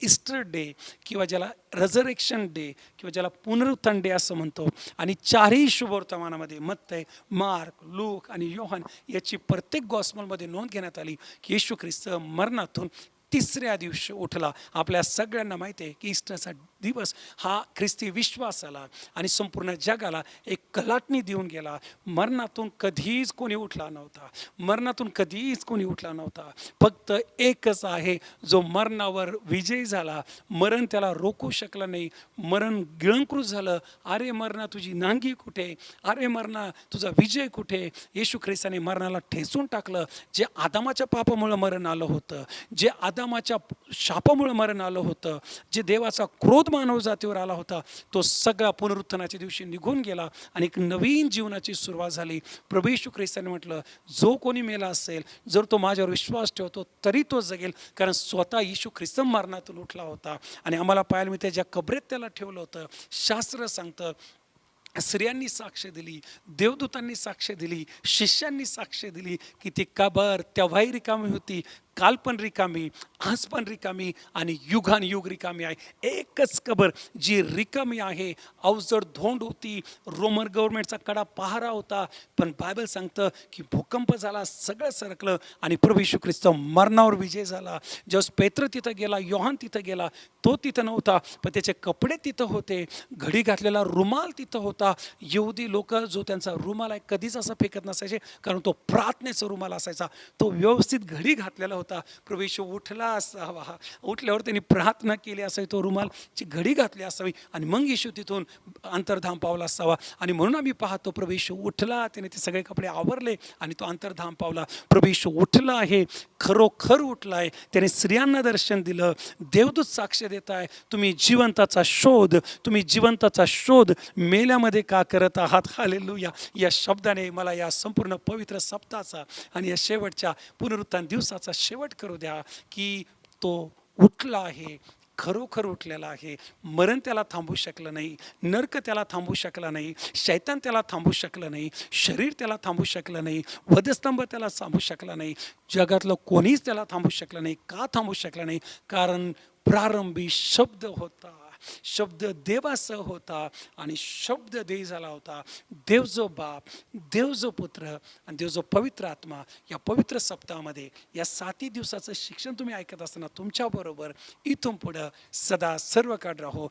Easter day किंवा ज्याला रेझरेक्शन day किंवा ज्याला पुनरुत्थान डे असं म्हणतो. आणि चारही शुभवर्तमानामध्ये मत्तय, मार्क, लूक आणि योहान याची प्रत्येक गॉस्पेलमध्ये नोंद घेण्यात आली की येशू ख्रिस्त मरणातून तिसऱ्या दिवशी उठला. आपल्या सगळ्यांना माहिती आहे की ईस्टरचा दिवस हा ख्रिस्ती विश्वासाला आणि संपूर्ण जगाला एक कलाटणी देऊन गेला. मरणातून कधीच कोणी उठला नव्हता, मरणातून कधीच कोणी उठला नव्हता. फक्त एकच आहे जो मरणावर विजयी झाला. मरण त्याला रोखू शकलं नाही. मरण गिळंकृत झालं. अरे मरणा तुझी नांगी कुठे, अरे मरणा तुझा विजय कुठे. येशू ख्रिस्ताने मरणाला ठेचून टाकलं. जे आदामाच्या पापामुळे मरण आलं होतं, जे आदामाच्या शापामुळे मरण आलं होतं, जे देवाचा क्रोध मानव जातीवर आला होता, तो सगळा पुनरुत्थानाच्या दिवशी निघून गेला आणि एक नवीन जीवनाची सुरुवात झाली. प्रभू येशू ख्रिस्ताने म्हटलं, जो कोणी मेला असेल, जर तो माझ्यावर विश्वास ठेवतो तरी तो जगेल. कारण स्वतः येशू ख्रिस्त मरणातून उठला होता. आणि आम्हाला पाहायला मिळते ज्या कबरेत त्याला ठेवलं होतं, शास्त्र सांगतं, स्त्रियांनी साक्ष दिली, देवदूतांनी साक्ष दिली, शिष्यांनी साक्ष दिली की ती कबर तेव्हाही रिकामी होती, काल पण रिकामी, आज पण रिकामी आणि युगानुयुग रिकामी आहे. एकच कबर जी रिकामी आहे. अवजड धोंड होती, रोमन गव्हर्नमेंटचा कडा पहारा होता, पण बायबल सांगतं की भूकंप झाला, सगळं सरकलं आणि प्रभू येशू ख्रिस्त मरणावर विजय झाला. ज्यावेळेस पेत्र तिथं गेला, योहान तिथं गेला, तो तिथं नव्हता, पण त्याचे कपडे तिथं होते, घडी घातलेला रुमाल तिथं होता. यहुदी लोक जो त्यांचा रुमाल आहे कधीच असं फेकत नसायचे, कारण तो प्रार्थनेचा रुमाल असायचा, तो व्यवस्थित घडी घातलेला होता. प्रभू येशू उठला असावा, उठल्यावर त्यांनी प्रार्थना केली असावी, तो रुमालची घडी घातली असावी आणि मग येशू तिथून अंतर्धाम पावला असावा. आणि म्हणून आम्ही पाहतो प्रभू येशू उठला, त्याने ते सगळे कपडे आवरले आणि तो अंतर्धाम पावला. प्रभू येशू उठला आहे, खरोखर उठला आहे. त्याने स्त्रियांना दर्शन दिलं. देवदूत साक्ष देत आहे, तुम्ही जिवंताचा शोध मेल्यामध्ये का करत आहात. हालेलुया. या शब्दाने मला या संपूर्ण पवित्र सप्ताहाचा आणि या शेवटच्या पुनरुत्थान दिवसाचा शेवट करू द्या की तो उठला आहे, खरोखर उठलेला आहे. मरण त्याला थांबू शकलं नाही, नरक त्याला थांबू शकला नाही, शैतान त्याला थांबू शकलं नाही, शरीर त्याला थांबू शकलं नाही, वधस्तंभ त्याला थांबू शकला नाही, जगातलं कोणीच त्याला थांबू शकलं नाही. का थांबू शकलं नाही? कारण प्रारंभी शब्द होता, शब्द देवासह होता आणि शब्द देह झाला होता. देव जो बाप, देव जो पुत्र आणि देव जो पवित्र आत्मा या पवित्र सप्ताहामध्ये या 7 दिवसाचं शिक्षण तुम्ही ऐकत असताना तुमच्याबरोबर इथून पुढं सदा सर्व काळ राहो.